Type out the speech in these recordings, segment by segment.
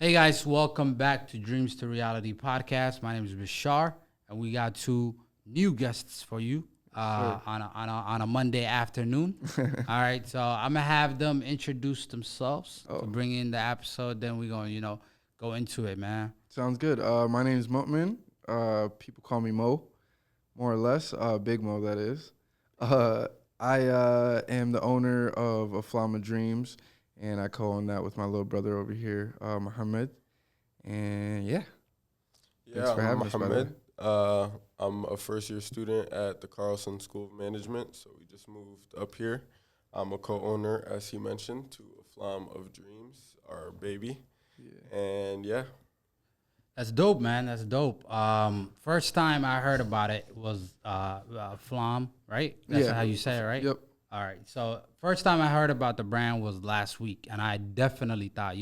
Hey guys, welcome back to Dreams to Reality podcast. My name is Bashar, and we got two new guests for you on a Monday afternoon. All right, so I'm gonna have them introduce themselves to bring in the episode. Then we're gonna, go into it, man. Sounds good. My name is Mutman. People call me Mo, more or less. Big Mo, that is. I am the owner of Aflam of Dreams, and I co-own that with my little brother over here, Mohammed. And thanks for having us, Mohammed. I'm a first-year student at the Carlson School of Management, so we just moved up here. I'm a co-owner, as he mentioned, to Aflam of Dreams, our baby. Yeah. And That's dope, man. That's dope. First time I heard about it was Aflam, right? That's how you say it, right? Yep. All right. So first time I heard about the brand was last week, and I definitely thought,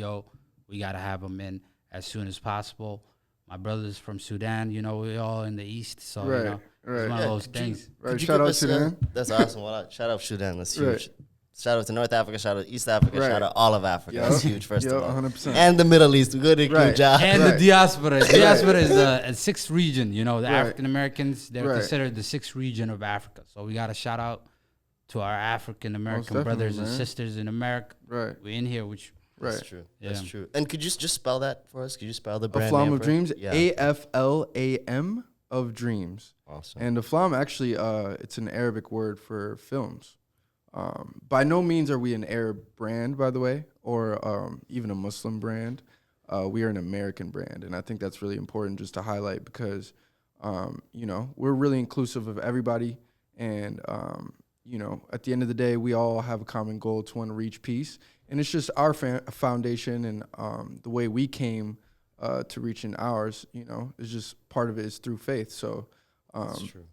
we got to have them in as soon as possible. My brother's from Sudan, we all in the East, so it's one of those things. Right. Shout out Sudan. That's awesome. Shout out Sudan. That's huge. Right. Shout out to North Africa. Shout out East Africa. Right. Shout out all of Africa. That's huge. First of all, 100%. And the Middle East. Good job. And the diaspora. Diaspora is a sixth region. The African Americans, they're considered the sixth region of Africa. So we got to shout out to our African American brothers and sisters in America. Right. We're in here, which. Right. That's true. Yeah. That's true. And could you just spell that for us? Could you spell the brand Aflam name of Dreams, Yeah. AFLAM of Dreams. Awesome. And Aflam, actually, it's an Arabic word for films. By no means are we an Arab brand, by the way, or even a Muslim brand. We are an American brand, and I think that's really important just to highlight because, we're really inclusive of everybody, and, at the end of the day, we all have a common goal to want to reach peace, and it's just our foundation and the way we came to reaching ours, is just part of it is through faith, so... That's true.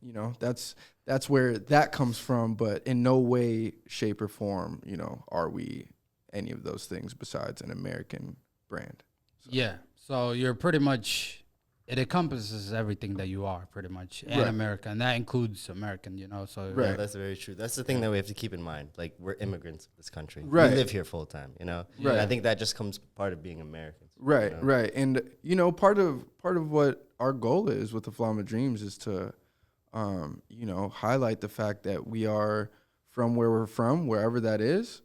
That's where that comes from, but in no way, shape, or form, are we any of those things besides an American brand. So. Yeah. So you're pretty much, it encompasses everything that you are pretty much in America, and that includes American, so. Right. Yeah, that's very true. That's the thing that we have to keep in mind. Like, we're immigrants in this country. Right. We live here full time, Right. And I think that just comes part of being Americans. Right, right. And, part of what our goal is with the Aflam of Dreams is to, highlight the fact that we are from where we're from, wherever that is,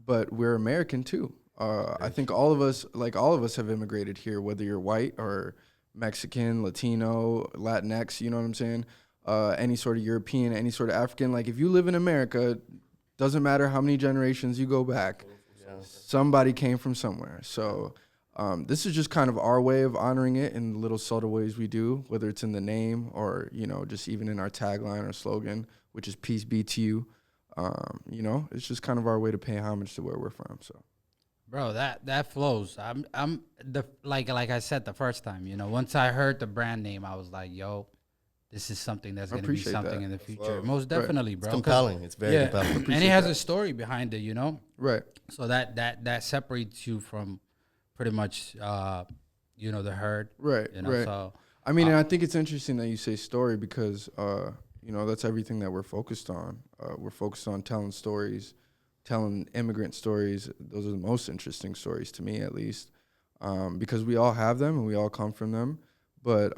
but we're American too. I think all of us have immigrated here, whether you're white or Mexican, Latino, Latinx, you know what I'm saying? Any sort of European, any sort of African. Like, if you live in America, doesn't matter how many generations you go back, somebody came from somewhere. So this is just kind of our way of honoring it in the little subtle ways we do, whether it's in the name or, just even in our tagline or slogan, which is peace be to you. It's just kind of our way to pay homage to where we're from. So, bro, that flows. I'm like I said the first time, once I heard the brand name, I was like, yo, this is something that's going to be something in the future. Most definitely, bro. It's compelling. It's very compelling. And it has a story behind it, Right. So that separates you from pretty much, the herd. Right, right. So, and I think it's interesting that you say story because, that's everything that we're focused on. We're focused on telling stories, telling immigrant stories. Those are the most interesting stories to me, at least, because we all have them and we all come from them. But,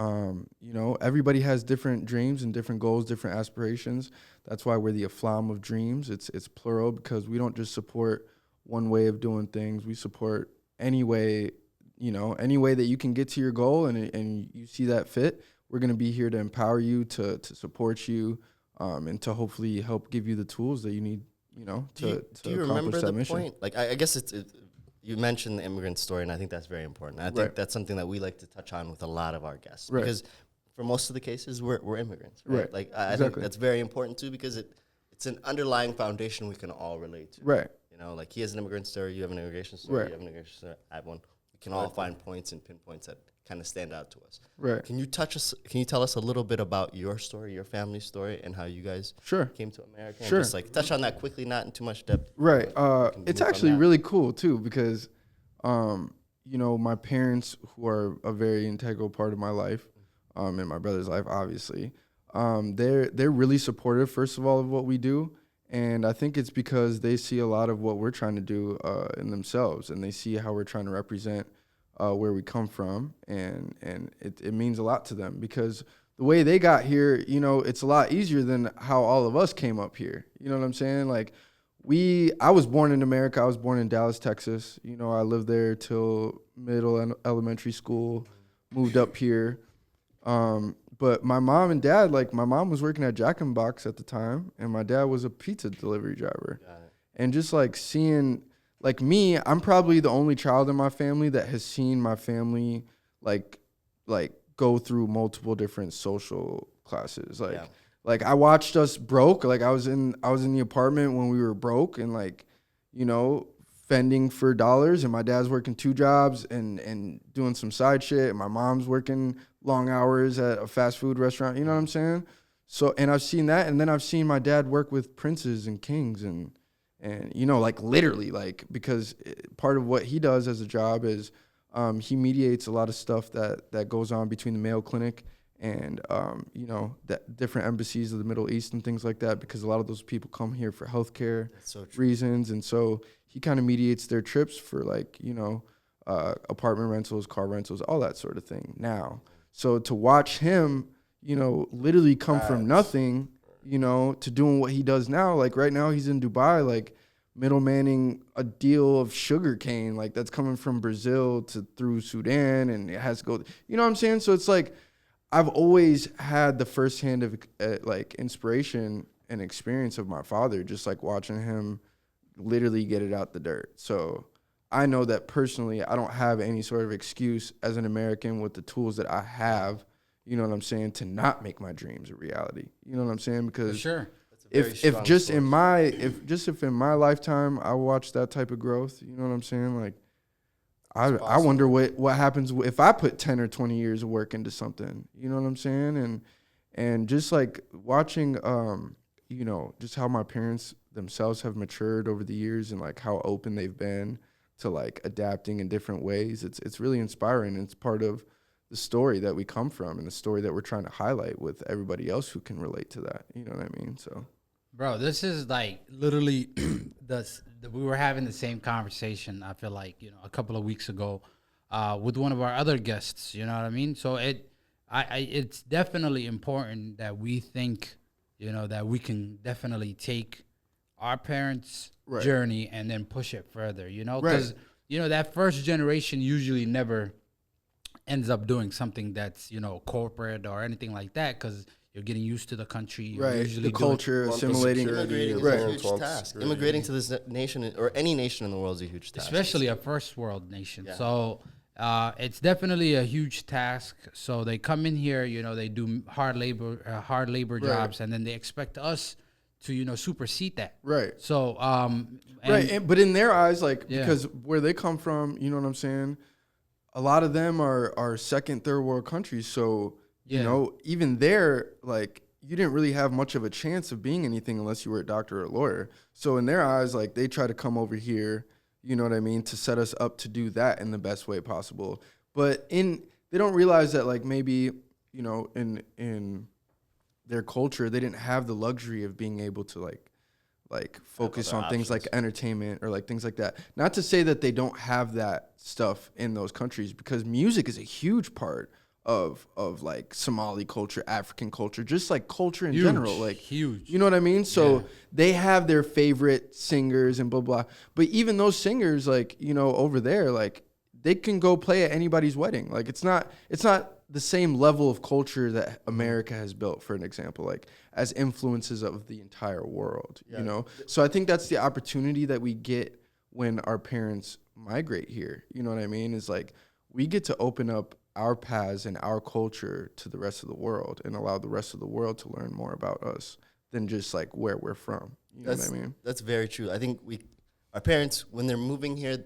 everybody has different dreams and different goals, different aspirations. That's why we're the Aflam of Dreams. It's plural because we don't just support one way of doing things. We support any way that you can get to your goal and you see that fit. We're going to be here to empower you, to support you, and to hopefully help give you the tools that you need, to do you remember the mission. Point? Like, I guess you mentioned the immigrant story, and I think that's very important. I think that's something that we like to touch on with a lot of our guests because for most of the cases, we're immigrants, right? Like, I think that's very important too because it's an underlying foundation we can all relate to. Right. Like, he has an immigrant story, you have an immigration story, you have an immigration story, I have one. We can all find points and pinpoints that kind of stand out to us. Right. Can you tell us a little bit about your story, your family story, and how you guys came to America? Sure. And just touch on that quickly, not in too much depth. Right. It's actually really cool too because, my parents, who are a very integral part of my life, and my brother's life, obviously, they're really supportive, first of all, of what we do. And I think it's because they see a lot of what we're trying to do in themselves, and they see how we're trying to represent where we come from, and it means a lot to them because the way they got here, you know, it's a lot easier than how all of us came up here. You know what I'm saying? Like, I was born in America. I was born in Dallas, Texas. You know, I lived there till middle and elementary school, moved up here. But my mom and dad, like, my mom was working at Jack in the Box at the time, and my dad was a pizza delivery driver. And just, like, seeing, like, me, I'm probably the only child in my family that has seen my family, like go through multiple different social classes. Like I watched us broke. Like, I was in the apartment when we were broke and, like, you know, fending for dollars, and my dad's working 2 jobs and doing some side shit, and my mom's working long hours at a fast food restaurant. You know what I'm saying? So, and I've seen that, and then I've seen my dad work with princes and kings and you know, like, literally, like, because part of what he does as a job is he mediates a lot of stuff that goes on between the Mayo Clinic and you know, that different embassies of the Middle East and things like that, because a lot of those people come here for healthcare reasons, and so he kind of mediates their trips for, like, you know, apartment rentals, car rentals, all that sort of thing now. So to watch him, you know, literally come from nothing, you know, to doing what he does now, like right now he's in Dubai, like middlemaning a deal of sugar cane, like that's coming from Brazil through Sudan, and it has to go, you know what I'm saying? So it's like, I've always had the firsthand of like inspiration and experience of my father, just like watching him literally get it out the dirt. So I know that personally, I don't have any sort of excuse as an American with the tools that I have, you know what I'm saying, to not make my dreams a reality. You know what I'm saying? Because for sure. if in my lifetime I watch that type of growth, you know what I'm saying? Like, I wonder what happens if I put 10 or 20 years of work into something, you know what I'm saying? And just like watching, you know, just how my parents themselves have matured over the years and like how open they've been to like adapting in different ways. It's really inspiring. And it's part of the story that we come from and the story that we're trying to highlight with everybody else who can relate to that. You know what I mean? So, bro, this is like literally we were having the same conversation, I feel like, you know, a couple of weeks ago with one of our other guests, you know what I mean? So it's definitely important that we think, you know, that we can definitely take our parents' journey and then push it further, you know? Because, you know, that first generation usually never ends up doing something that's, you know, corporate or anything like that, because you're getting used to the country. You're usually the culture, assimilating. Immigrating is a huge task. Immigrating to this nation, or any nation in the world, is a huge task. Especially a first world nation. Yeah. So it's definitely a huge task. So they come in here, you know, they do hard labor jobs, and then they expect us to, you know, supersede that. Right. So, but in their eyes, like, because where they come from, you know what I'm saying? A lot of them are second, third world countries. So, you know, even there, like, you didn't really have much of a chance of being anything unless you were a doctor or a lawyer. So in their eyes, like, they try to come over here, you know what I mean, to set us up to do that in the best way possible. But they don't realize that, like, maybe, you know, in their culture, they didn't have the luxury of being able to, like focus on things like entertainment or like things like that. Not to say that they don't have that stuff in those countries, because music is a huge part of like Somali culture, African culture, just like culture in general, like huge. You know what I mean? So they have their favorite singers and blah blah. But even those singers, like, you know, over there, like, they can go play at anybody's wedding. Like, it's not the same level of culture that America has built, for an example, like as influences of the entire world, you know? So I think that's the opportunity that we get when our parents migrate here. You know what I mean? Is like, we get to open up our paths and our culture to the rest of the world and allow the rest of the world to learn more about us than just like where we're from. You know what I mean? That's very true. I think our parents, when they're moving here,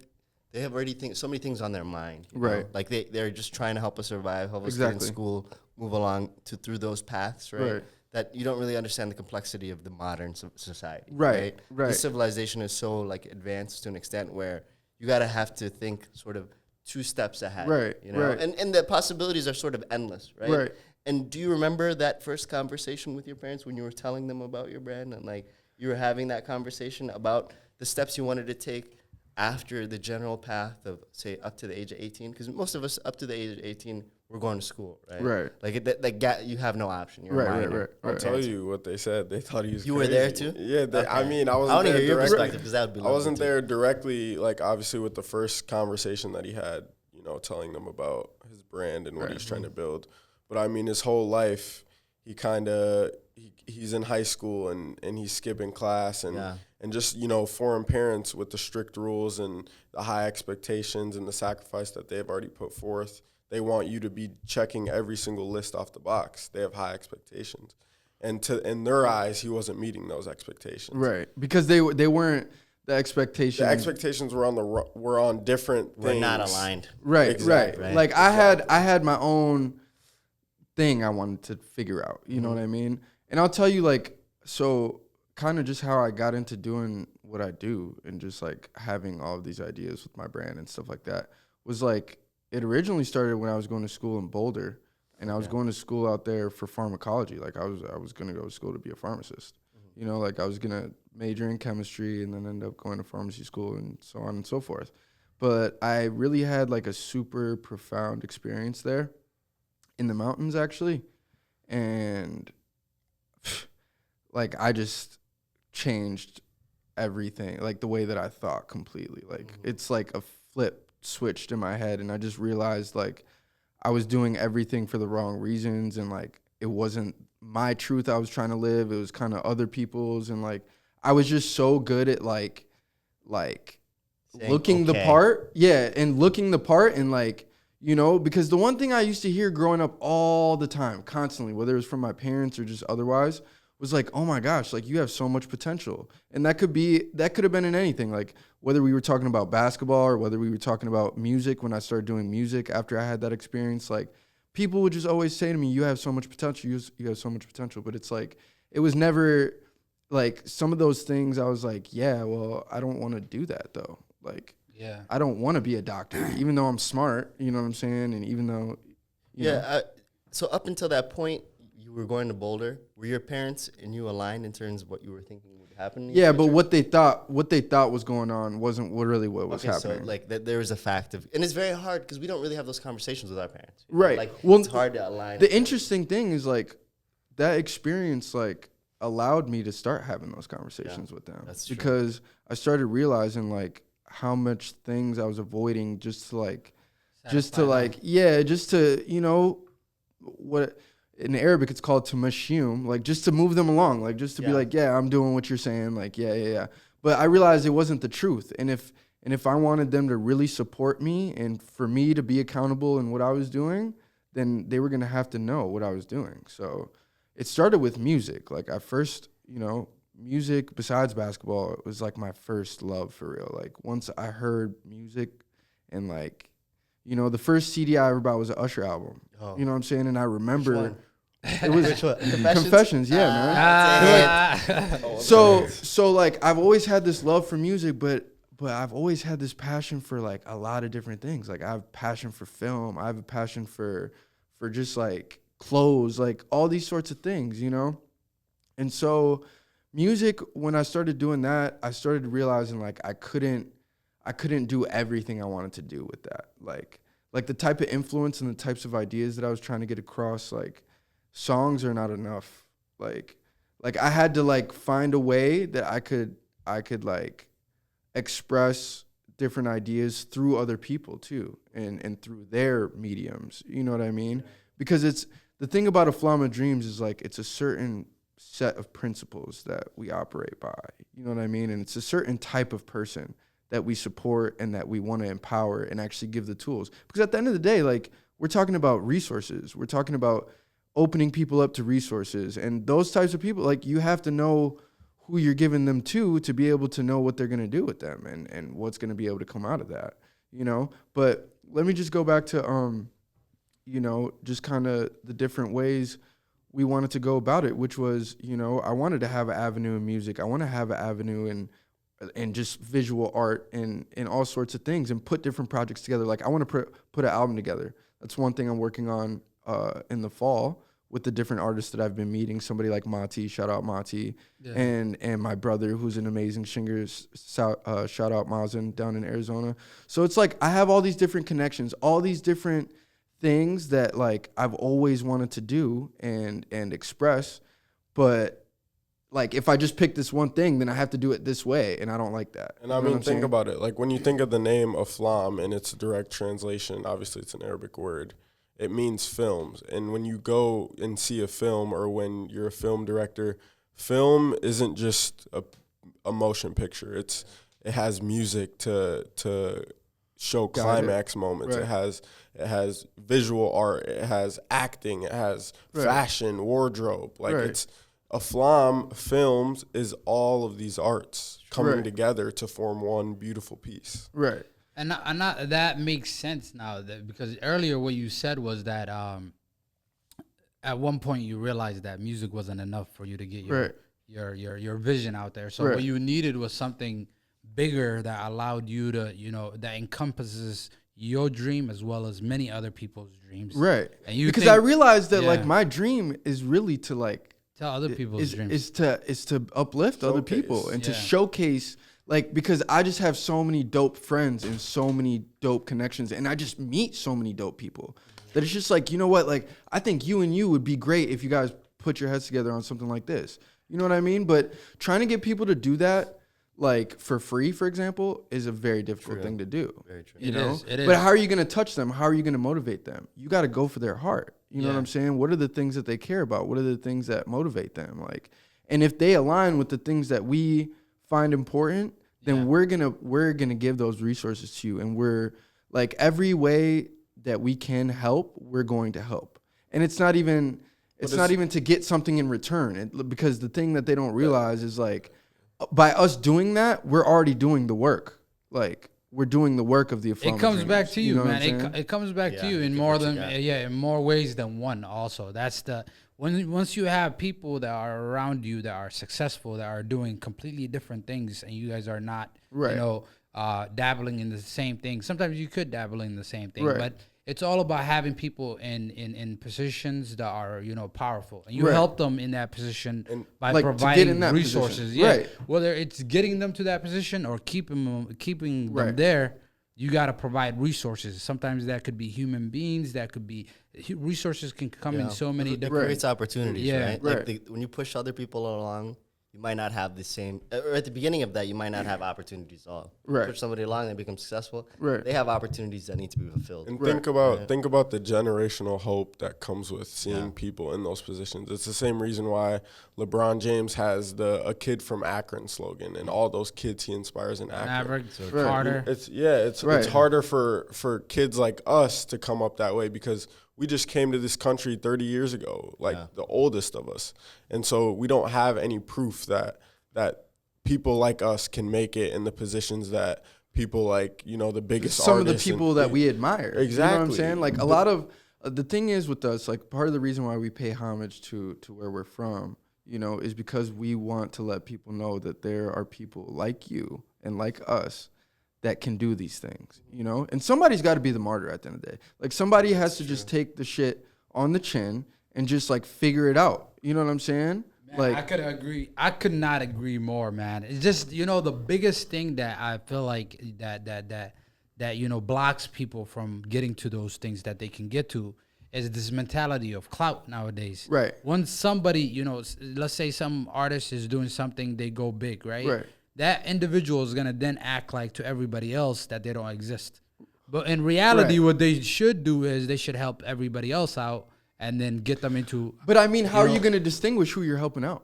they have already so many things on their mind. You know? Like they're just trying to help us survive, help us get in school, move along through those paths, right? That you don't really understand the complexity of the modern society. Right. The civilization is so like advanced to an extent where you gotta have to think sort of 2 steps ahead. You know? And the possibilities are sort of endless, right? And do you remember that first conversation with your parents when you were telling them about your brand and like you were having that conversation about the steps you wanted to take after the general path of, say, up to the age of 18? Because most of us, up to the age of 18, we're going to school, right? Right. Like, you have no option. You're a minor. I'll tell you what they said. They thought he was You crazy. were there too? Yeah, Okay. I mean, I wasn't I want to there hear your directly. perspective, because that would be I wasn't lovely, too. there directly, like, obviously, with the first conversation that he had, you know, telling them about his brand and what he's trying to build. But, I mean, his whole life, he's in high school and he's skipping class and just, you know, foreign parents with the strict rules and the high expectations and the sacrifice that they've already put forth. They want you to be checking every single list off the box. They have high expectations. And in their eyes, he wasn't meeting those expectations. Right. Because they weren't the expectations. The expectations were on different things. We're not aligned. Right, Exactly. right. Like I had my own thing I wanted to figure out. You know what I mean? And I'll tell you, like, so kind of just how I got into doing what I do and just like having all of these ideas with my brand and stuff like that was like, it originally started when I was going to school in Boulder, and I was going to school out there for pharmacology. Like I was going to go to school to be a pharmacist. You know, like I was going to major in chemistry and then end up going to pharmacy school and so on and so forth. But I really had like a super profound experience there in the mountains, actually. And like I just changed everything, like the way that I thought completely. Like it's like a flip switched in my head, and I just realized like I was doing everything for the wrong reasons, and like it wasn't my truth I was trying to live. It was kind of other people's, and like I was just so good at like Saying looking the part. Yeah, and looking the part, and like, you know, because the one thing I used to hear growing up all the time, constantly, whether it was from my parents or just otherwise, was like, oh my gosh, like you have so much potential. And that could have been in anything, like whether we were talking about basketball or whether we were talking about music. When I started doing music after I had that experience, like people would just always say to me, you have so much potential, you have so much potential. But it's like, it was never like some of those things I was like, yeah, well, I don't want to do that though. Like, Yeah. I don't want to be a doctor, even though I'm smart, you know what I'm saying? And even though, you know. So up until that point, you were going to Boulder. Were your parents and you aligned in terms of what you were thinking would happen? Yeah, but what they thought was going on wasn't really what was happening. So like there was a fact of, and it's very hard because we don't really have those conversations with our parents. Right. Like, well, it's hard to align. The interesting thing is like that experience like allowed me to start having those conversations with them. That's true. Because I started realizing like how much things I was avoiding just to, you know, what in Arabic it's called tamashum, like just to move them along, like just to be like, yeah, I'm doing what you're saying, like yeah. But I realized it wasn't the truth, and if I wanted them to really support me and for me to be accountable in what I was doing, then they were gonna have to know what I was doing. So it started with music. Like I first, you know, music besides basketball, it was like my first love for real. Like once I heard music and like, you know, the first CD I ever bought was an Usher album. You know what I'm saying? And I remember it was Confessions, yeah, man. So like I've always had this love for music, but I've always had this passion for like a lot of different things. Like I have passion for film, I have a passion for just like clothes, like all these sorts of things, you know? And so music, when I started doing that, I started realizing like I couldn't do everything I wanted to do with that. Like the type of influence and the types of ideas that I was trying to get across, like songs are not enough. Like I had to like find a way that I could like express different ideas through other people too, and through their mediums. You know what I mean? Because it's the thing about Aflam of Dreams is like it's a certain set of principles that we operate by. You know what I mean? And it's a certain type of person that we support and that we want to empower and actually give the tools. Because at the end of the day, like we're talking about resources. We're talking about opening people up to resources. And those types of people, like you have to know who you're giving them to be able to know what they're going to do with them and what's going to be able to come out of that, you know? But let me just go back to, you know, just kind of the different ways we wanted to go about it, which was, you know, I wanted to have an avenue in music. I want to have an avenue in just visual art and all sorts of things and put different projects together. Like I want to put an album together. That's one thing I'm working on in the fall, with the different artists that I've been meeting. Somebody like Mati, shout out Mati, and my brother, who's an amazing singer, shout out Mazen down in Arizona. So it's like I have all these different connections, all these different things that like I've always wanted to do and express, but like if I just pick this one thing, then I have to do it this way, and I don't like that. And I mean, think about it. Like when you think of the name Aflam and its direct translation, obviously it's an Arabic word. It means films. And when you go and see a film, or when you're a film director, film isn't just a motion picture. It has music to show climax moments. Right. It has visual art. It has acting. It has fashion, wardrobe. Like it's Aflam Films is all of these arts coming together to form one beautiful piece. Right. And that makes sense now, because earlier what you said was that at one point you realized that music wasn't enough for you to get your vision out there. So what you needed was something bigger that allowed you to, that encompasses your dream as well as many other people's dreams. Right. And because I realized that like my dream is really to like tell other people's dreams. Is to uplift other people and to showcase. Like, because I just have so many dope friends and so many dope connections, and I just meet so many dope people that it's just like, you know what? Like, I think you and you would be great if you guys put your heads together on something like this. You know what I mean? But trying to get people to do that, like, for free, for example, is a very difficult thing to do. Very true. It is. But how are you going to touch them? How are you going to motivate them? You got to go for their heart. You know what I'm saying? What are the things that they care about? What are the things that motivate them? Like, and if they align with the things that we find important, then we're gonna give those resources to you, and we're like every way that we can help, we're going to help. And it's not even to get something in return, because the thing that they don't realize is like by us doing that, we're already doing the work. Like we're doing the work of the Aflam. It comes back to you, man. It comes back to you in more ways than one. Also, that's the. Once you have people that are around you that are successful, that are doing completely different things, and you guys are not, dabbling in the same thing. Sometimes you could dabble in the same thing, but it's all about having people in positions that are, powerful, and you help them in that position by like providing resources. Whether it's getting them to that position or keeping them there. You got to provide resources. Sometimes that could be human beings. That could be resources can come in so many different. It creates opportunities, right? Like when you push other people along, you might not have the same. Or at the beginning of that, you might not have opportunities at all. Push somebody along, they become successful. They have opportunities that need to be fulfilled. And think about the generational hope that comes with seeing people in those positions. It's the same reason why LeBron James has a kid from Akron slogan, and all those kids he inspires in Akron. Harder. It's harder for kids like us to come up that way, because we just came to this country 30 years ago, the oldest of us. And so we don't have any proof that people like us can make it in the positions that people like, the biggest some artists. Some of the people that we admire. Exactly. You know what I'm saying? Like a lot of the thing is with us, like part of the reason why we pay homage to where we're from, is because we want to let people know that there are people like you and like us that can do these things, and somebody's got to be the martyr at the end of the day. Like somebody has to just take the shit on the chin and just like figure it out. You know what I'm saying? Man, like I could not agree more, man. It's just, the biggest thing that I feel like that blocks people from getting to those things that they can get to is this mentality of clout nowadays. Right. Once somebody, let's say some artist is doing something, they go big, right? Right. That individual is going to then act like to everybody else that they don't exist. But in reality, what they should do is they should help everybody else out and then get them into... But I mean, how are you going to distinguish who you're helping out?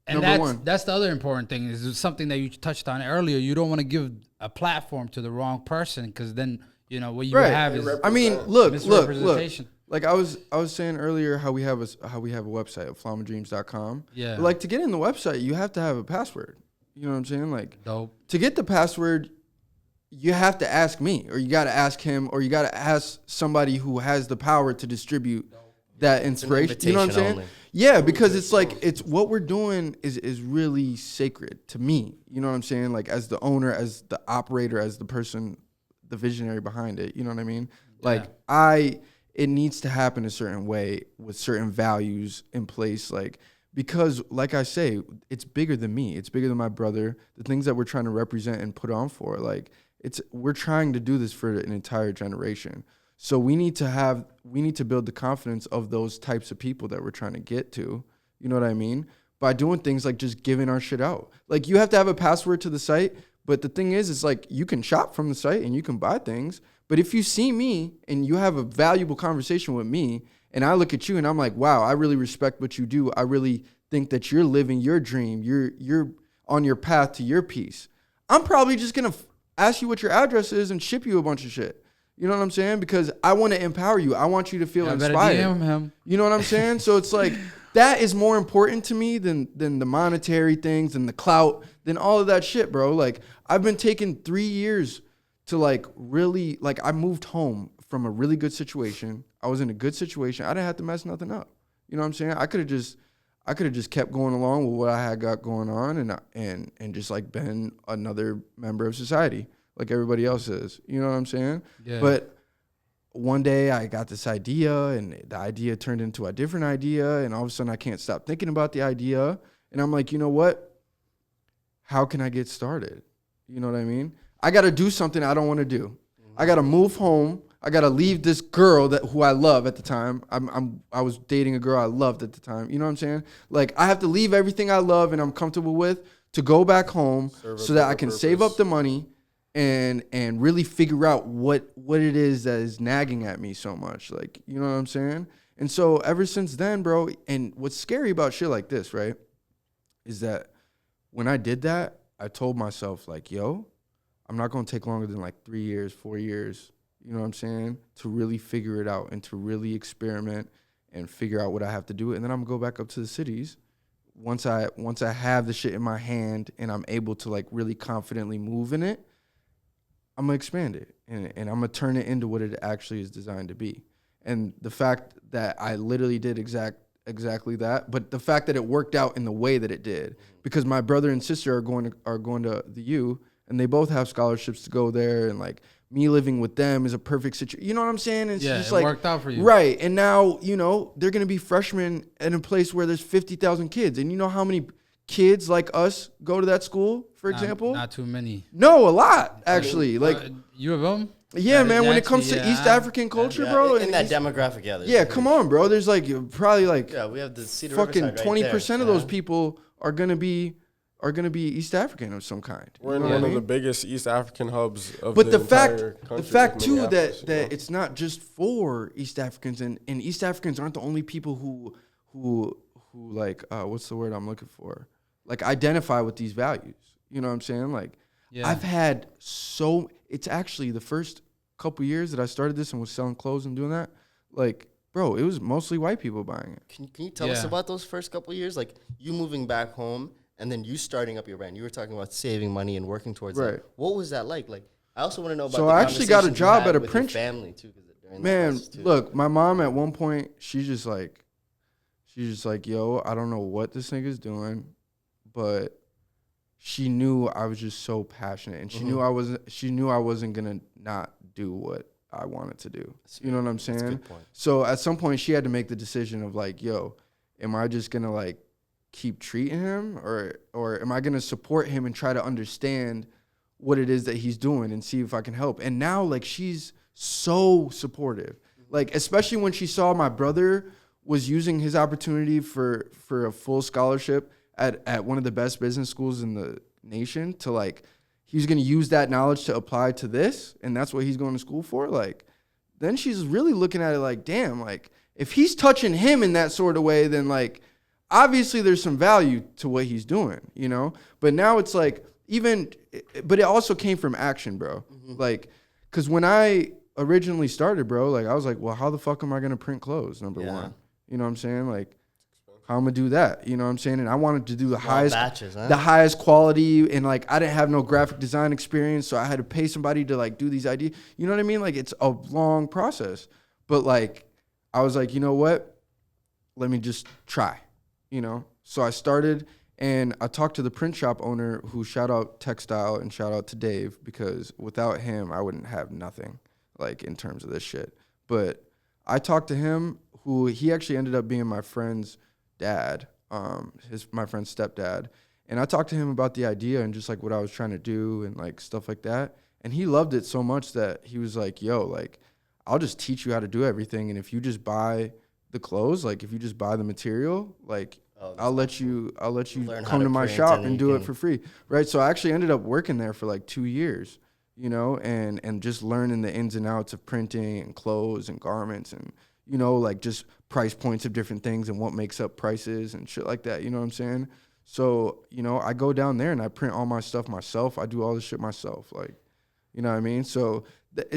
And that's the other important thing, is something that you touched on earlier. You don't want to give a platform to the wrong person, because then, what you have is... I mean, look. Like I was saying earlier, how we have a website, aflamofdreams.com. Yeah. But like to get in the website, you have to have a password. You know what I'm saying? Like, dope. To get the password, you have to ask me, or you got to ask him, or you got to ask somebody who has the power to distribute that inspiration. You know what I'm saying? Only. Yeah, because it's like it's what we're doing is really sacred to me. You know what I'm saying? Like as the owner, as the operator, as the person, the visionary behind it. You know what I mean? Like it needs to happen a certain way with certain values in place. Like, because like I say, it's bigger than me. It's bigger than my brother. The things that we're trying to represent and put on for, like, we're trying to do this for an entire generation. So we need to build the confidence of those types of people that we're trying to get to. You know what I mean? By doing things like just giving our shit out. Like, you have to have a password to the site, but the thing is like, you can shop from the site and you can buy things. But if you see me and you have a valuable conversation with me, and I look at you and I'm like, wow, I really respect what you do. I really think that you're living your dream. You're on your path to your peace. I'm probably just going to ask you what your address is and ship you a bunch of shit. You know what I'm saying? Because I want to empower you. I want you to feel inspired. DM him. You know what I'm saying? So it's like, that is more important to me than the monetary things and the clout, than all of that shit, bro. Like, I've been taking 3 years to like really, like, I moved home from a really good situation. I was in a good situation. I didn't have to mess nothing up. You know what I'm saying? I could have just kept going along with what I had got going on and just like been another member of society like everybody else is. You know what I'm saying? Yeah. But one day I got this idea, and the idea turned into a different idea, and all of a sudden I can't stop thinking about the idea. And I'm like, you know what? How can I get started? You know what I mean? I got to do something I don't want to do. I got to move home. I got to leave this girl who I love at the time. I was dating a girl I loved at the time. You know what I'm saying? Like, I have to leave everything I love and I'm comfortable with to go back home so that I can save up the money and really figure out what it is that is nagging at me so much. Like, you know what I'm saying? And so ever since then, bro, and what's scary about shit like this, right, is that when I did that, I told myself, like, yo, I'm not going to take longer than like 3 years, 4 years, you know what I'm saying, to really figure it out and to really experiment and figure out what I have to do. And then I'm going to go back up to the cities. Once I have the shit in my hand and I'm able to like really confidently move in it, I'm going to expand it and I'm going to turn it into what it actually is designed to be. And the fact that I literally did exactly that, but the fact that it worked out in the way that it did, because my brother and sister are going to the U, and they both have scholarships to go there, and like me living with them is a perfect situation. You know what I'm saying? It's just like, worked out for you. Right. And now, you know, they're going to be freshmen in a place where there's 50,000 kids. And you know how many kids like us go to that school, for example? Not too many. No, a lot, actually. Like, U of M? Yeah, man, when it comes to East African culture, bro. In that demographic, yeah, come on, bro. There's like probably like we have the Cedar fucking 20% of those people are gonna be East African of some kind. We're in one of the biggest East African hubs of the entire country. The fact too that it's not just for East Africans, and East Africans aren't the only people who like what's the word I'm looking for? Like, identify with these values. You know what I'm saying? Like, I've had it's actually the first couple years that I started this and was selling clothes and doing that, like, bro, it was mostly white people buying it. Can you tell us about those first couple years? Like, you moving back home and then you starting up your brand. You were talking about saving money and working towards that. What was that like? Like, I also want to know about I actually got a job at a print family too. Man, look, my mom at one point, she's just like, yo, I don't know what this nigga's doing, but she knew I was just so passionate, and she knew I wasn't gonna not do what I wanted to do. You know what I'm saying? That's a good point. So at some point she had to make the decision of like, yo, am I just gonna like keep treating him, or am I gonna support him and try to understand what it is that he's doing and see if I can help? And now, like, she's so supportive. Like, especially when she saw my brother was using his opportunity for a full scholarship at one of the best business schools in the nation, to like, he's going to use that knowledge to apply to this, and that's what he's going to school for. Like, then she's really looking at it like, damn, like, if he's touching him in that sort of way, then like, obviously there's some value to what he's doing, you know? But now it's like, but it also came from action, bro. Like, because when I originally started, bro, like, I was like, well, how the fuck am I going to print clothes, number one? You know what I'm saying? Like, how I'm gonna do that? You know what I'm saying? And I wanted to do the highest quality, and like, I didn't have no graphic design experience, so I had to pay somebody to like do these ideas. You know what I mean? Like, it's a long process, but like, I was like, you know what? Let me just try, you know? So I started, and I talked to the print shop owner, who, shout out Textile and shout out to Dave, because without him, I wouldn't have nothing, like, in terms of this shit. But I talked to him, who he actually ended up being my friend's dad, my friend's stepdad. And I talked to him about the idea and just like what I was trying to do and like stuff like that. And he loved it so much that he was like, yo, like, I'll just teach you how to do everything. And if you just buy the clothes, like if you just buy the material, like I'll let you come to my shop and do it for free. Right. So I actually ended up working there for like 2 years, you know, and just learning the ins and outs of printing and clothes and garments and, you know, like just price points of different things and what makes up prices and shit like that. You know what I'm saying? So, you know, I go down there and I print all my stuff myself. I do all this shit myself. Like, you know what I mean? So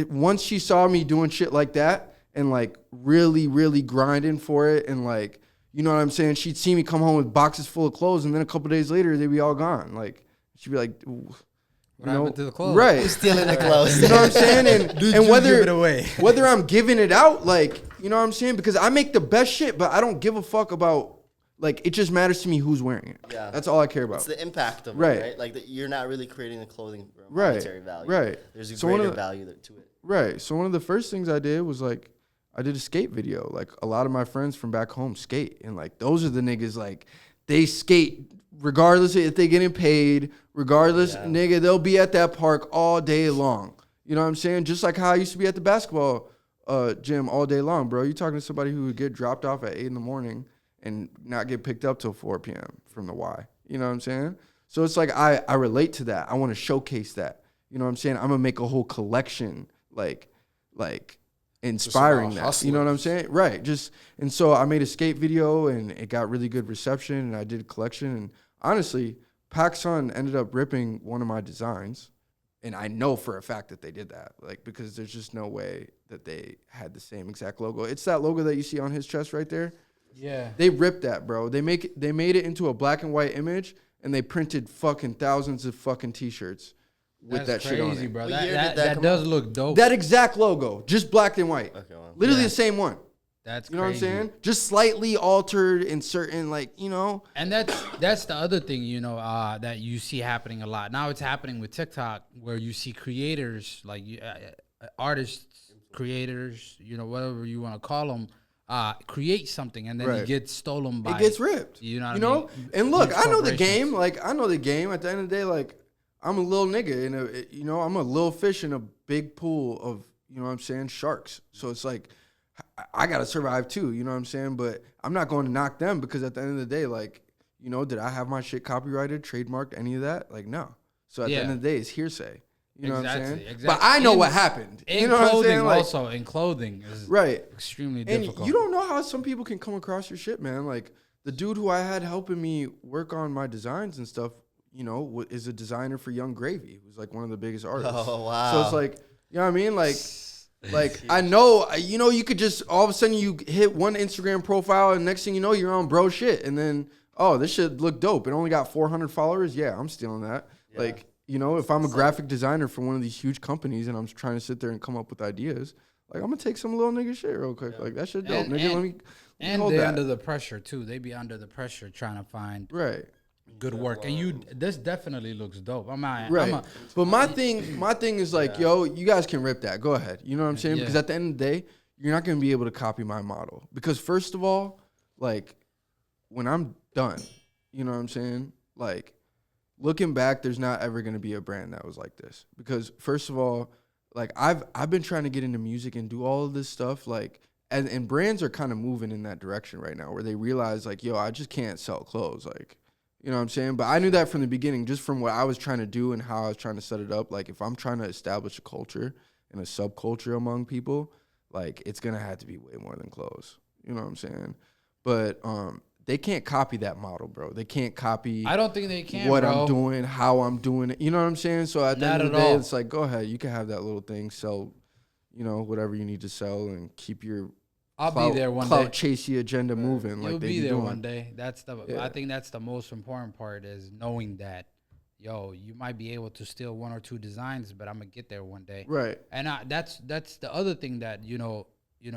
once she saw me doing shit like that and like really, really grinding for it and like, you know what I'm saying? She'd see me come home with boxes full of clothes and then a couple days later they'd be all gone. Like, she'd be like, what happened to the clothes? Right. Who's stealing the clothes? You know what I'm saying? And whether give it away. whether I'm giving it out, like, you know what I'm saying? Because I make the best shit, but I don't give a fuck about, like, it just matters to me who's wearing it. Yeah. That's all I care about. It's the impact of it, right? Like, you're not really creating the clothing for a monetary value. Right. There's a greater value to it. Right. So one of the first things I did was, like, I did a skate video. Like, a lot of my friends from back home skate. And, like, those are the niggas, like, they skate regardless if they getting paid, regardless, nigga, they'll be at that park all day long. You know what I'm saying? Just like how I used to be at the basketball gym all day long, bro. You talking to somebody who would get dropped off at 8 in the morning and not get picked up till 4 p.m. from the Y. You know what I'm saying? So it's like I relate to that. I want to showcase that. You know what I'm saying? I'm going to make a whole collection, like inspiring that. You know what I'm saying? Right. And so I made a skate video and it got really good reception and I did a collection. And honestly, PacSun ended up ripping one of my designs. And I know for a fact that they did that, like, because there's just no way that they had the same exact logo. It's that logo that you see on his chest right there. Yeah. They ripped that, bro. They made it into a black and white image, and they printed fucking thousands of fucking T-shirts with that shit on it. Bro. That does look dope. That exact logo, just black and white. Okay, well, literally the same one. That's you know crazy. what I'm saying? Just slightly altered in certain, like, you know. And that's the other thing, you know, that you see happening a lot. Now it's happening with TikTok where you see creators, like artists, creators, you know, whatever you want to call them, create something and then it gets stolen by. It gets ripped. You know what I mean? And look, I know the game. Like, I know the game. At the end of the day, like, I'm a little nigga. I'm a little fish in a big pool of, you know what I'm saying, sharks. So it's like, I got to survive too, you know what I'm saying? But I'm not going to knock them because at the end of the day, like, you know, did I have my shit copyrighted, trademarked, any of that? Like, no. So at the end of the day, it's hearsay. You know what I'm saying? Exactly. But I know what happened. You know what I'm saying? Like, also, in clothing is extremely difficult. And you don't know how some people can come across your shit, man. Like, the dude who I had helping me work on my designs and stuff, you know, is a designer for Young Gravy, who's like one of the biggest artists. Oh, wow. So it's like, you know what I mean? Like, I know, you know, you could just, all of a sudden you hit one Instagram profile and next thing you know, you're on bro shit. And then, oh, this shit look dope. It only got 400 followers. Yeah, I'm stealing that. Yeah. Like, you know, if I'm a graphic designer for one of these huge companies and I'm trying to sit there and come up with ideas, like, I'm going to take some little nigga shit real quick. Yeah. Like, that shit dope. Nigga, let me hold they're that. Under the pressure, too. They be under the pressure trying to find good work. And this definitely looks dope. But my thing is like, yo, you guys can rip that. Go ahead. You know what I'm saying? Because at the end of the day, you're not going to be able to copy my model. Because first of all, like, when I'm done, you know what I'm saying? Like, looking back, there's not ever going to be a brand that was like this. Because first of all, like, I've been trying to get into music and do all of this stuff, like, and brands are kind of moving in that direction right now where they realize, like, yo, I just can't sell clothes, like, you know what I'm saying? But I knew that from the beginning, just from what I was trying to do and how I was trying to set it up. Like, if I'm trying to establish a culture and a subculture among people, like, it's going to have to be way more than clothes. You know what I'm saying? But they can't copy that model, bro. They can't copy I don't think they can, what bro. I'm doing, how I'm doing it. You know what I'm saying? So at the end of the day, it's like, go ahead. You can have that little thing, sell, you know, whatever you need to sell and keep your be there one day. Chasey agenda moving. You'll be there one day. I think that's the most important part is knowing that, yo, you might be able to steal one or two designs, but I'm gonna get there one day. Right. And that's the other thing that you know,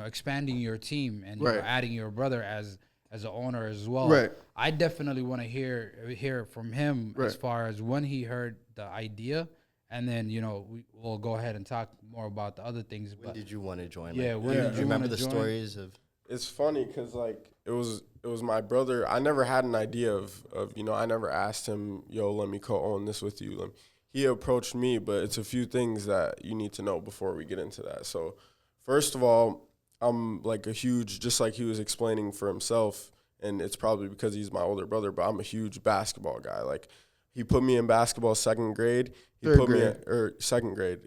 expanding your team and you know, adding your brother as an owner as well. Right. I definitely want to hear from him as far as when he heard the idea and then we'll go ahead and talk more about the other things. When did you want to join? Yeah, like, when did you remember wanna the join? stories of? It's funny because like it was my brother. I never had an idea of I never asked him, yo, let me co-own this with you. He approached me, but it's a few things that you need to know before we get into that. So first of all, I'm like just like he was explaining for himself, and it's probably because he's my older brother, but I'm a huge basketball guy. Like, he put me in basketball second grade. Second grade.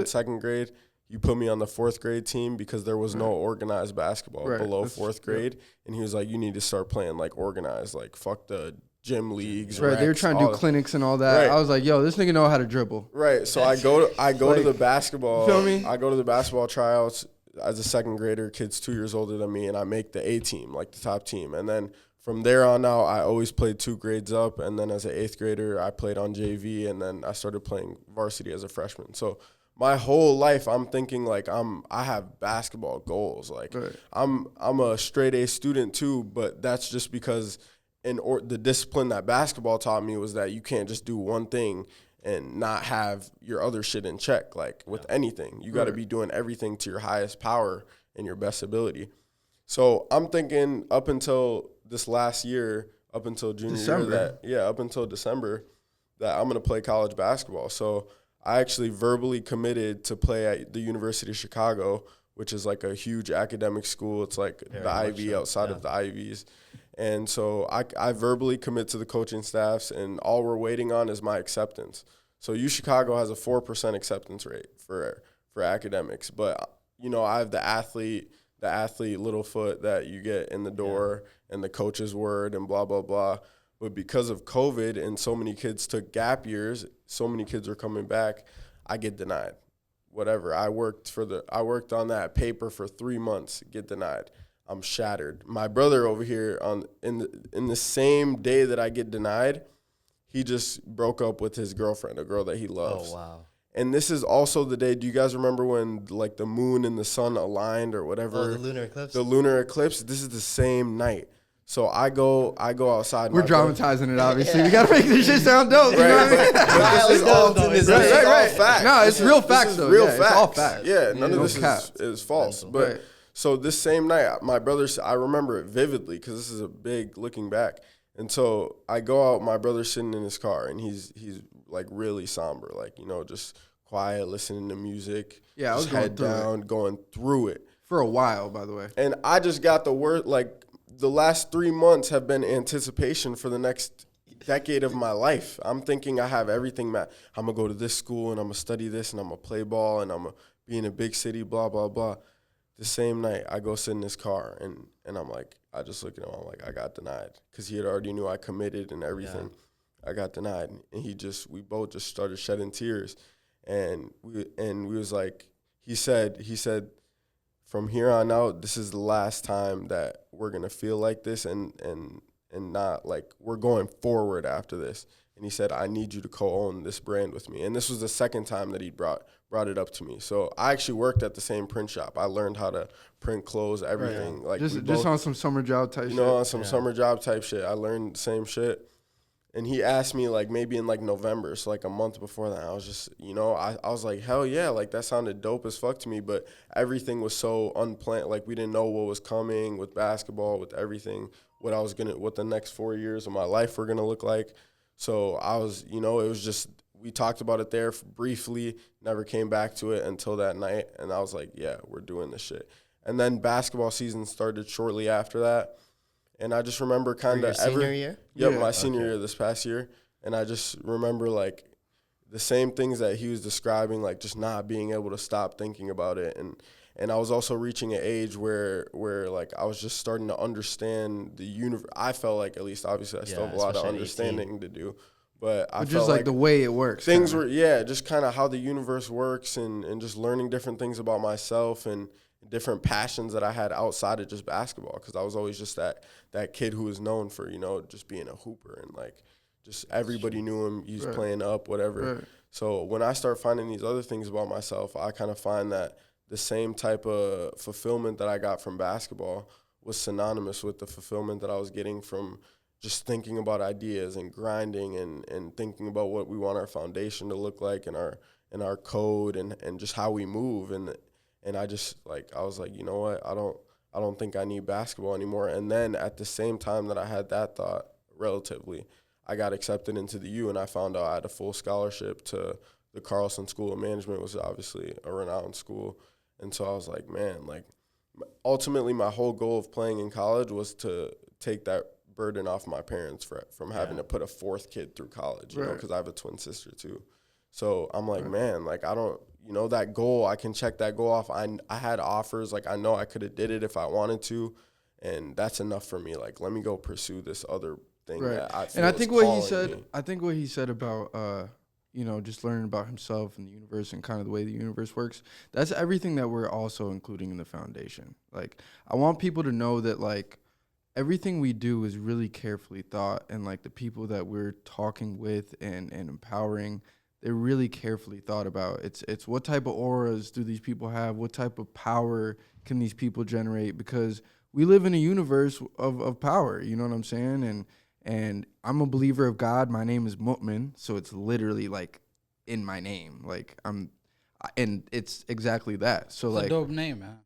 Second grade, you put me on the fourth grade team because there was no organized basketball below fourth grade. And he was like, you need to start playing like organized, like fuck the gym leagues. Right, they were trying to do clinics and all that. Right. I was like, yo, this nigga know how to dribble. Right, so I go to the basketball. You feel me? I go to the basketball tryouts as a second grader, kids 2 years older than me, and I make the A team, like the top team. And then from there on out, I always played 2 grades up. And then as an 8th grader, I played on JV, and then I started playing varsity as a freshman. So my whole life, I'm thinking like I have basketball goals. Like, right. I'm a straight A student too, but that's just because the discipline that basketball taught me was that you can't just do one thing and not have your other shit in check. Like with anything, you got to be doing everything to your highest power and your best ability. So I'm thinking up until this last year, up until junior year, up until December, that I'm going to play college basketball. So I actually verbally committed to play at the University of Chicago, which is like a huge academic school. It's like the Ivy outside of the Ivies. And so I verbally commit to the coaching staffs, and all we're waiting on is my acceptance. So UChicago has a 4% acceptance rate for academics. But, I have the athlete Littlefoot that you get in the door and the coach's word and blah, blah, blah. But because of COVID and so many kids took gap years, so many kids are coming back, I get denied. Whatever. I worked on that paper for 3 months, get denied. I'm shattered. My brother over here in the same day that I get denied, he just broke up with his girlfriend, a girl that he loves. Oh, wow. And this is also the day, do you guys remember when like the moon and the sun aligned or whatever? Oh, the lunar eclipse? The lunar eclipse. This is the same night. So I go outside. We're dramatizing it, obviously. We got to make this shit sound dope. You know what I mean? This is all facts. No, it's real facts, though. Real facts. It's all facts. Yeah, none of this is false. But so this same night, my brother, I remember it vividly because this is a big looking back. And so I go out, my brother's sitting in his car, and he's like really somber, like, just quiet, listening to music. Yeah, I was head down, going through it. For a while, by the way. And I just got the word, like, the last 3 months have been anticipation for the next decade of my life. I'm thinking I have everything. I'm going to go to this school, and I'm going to study this, and I'm going to play ball, and I'm going to be in a big city, blah, blah, blah. The same night, I go sit in his car, and I'm like, I just look at him, I'm like, I got denied. Because he had already knew I committed and everything. Yeah. I got denied. And we both just started shedding tears. And we was like, he said, from here on out, this is the last time that we're going to feel like this and not like we're going forward after this. And he said, I need you to co-own this brand with me. And this was the second time that he brought it up to me. So I actually worked at the same print shop. I learned how to print clothes, everything. Right. Like just on some summer job type shit. On some summer job type shit. I learned the same shit. And he asked me like maybe in like November, so like a month before that. I was just, I was like, hell yeah, like that sounded dope as fuck to me. But everything was so unplanned. Like we didn't know what was coming with basketball, with everything, what the next 4 years of my life were gonna look like. So I was, it was just, we talked about it there briefly, never came back to it until that night. And I was like, yeah, we're doing this shit. And then basketball season started shortly after that. And I just remember kind of senior year? Yep, my senior year this past year. And I just remember like the same things that he was describing, like just not being able to stop thinking about it. And I was also reaching an age where like I was just starting to understand the universe. I felt like, at least obviously I still have a lot of understanding to do. But I felt like the way it works. Things were, just kind of how the universe works and just learning different things about myself and different passions that I had outside of just basketball, because I was always just that kid who was known for, just being a hooper and like just everybody knew him. He was playing up, whatever. Right. So when I start finding these other things about myself, I kind of find that the same type of fulfillment that I got from basketball was synonymous with the fulfillment that I was getting from just thinking about ideas and grinding and thinking about what we want our foundation to look like and and our code and just how we move. And I just I was like, you know what, I don't think I need basketball anymore. And then at the same time that I had that thought, relatively, I got accepted into the U, and I found out I had a full scholarship to the Carlson School of Management, which is obviously a renowned school. And so I was like, man, ultimately my whole goal of playing in college was to take that burden off my parents from having to put a fourth kid through college, you know, because I have a twin sister too. So I'm like, man, I don't, that goal, I can check that goal off. I had offers, I know I could have did it if I wanted to, and that's enough for me. Let me go pursue this other thing that I feel and I think what he said, me. I think what he said about, just learning about himself and the universe and kind of the way the universe works, that's everything that we're also including in the foundation. I want people to know that, everything we do is really carefully thought, and, the people that we're talking with and empowering, they're really carefully thought about. It's what type of auras do these people have? What type of power can these people generate? Because we live in a universe of power, you know what I'm saying? And I'm a believer of God. My name is Mu'min, so it's literally in my name. And it's exactly that. So it's a dope name, man.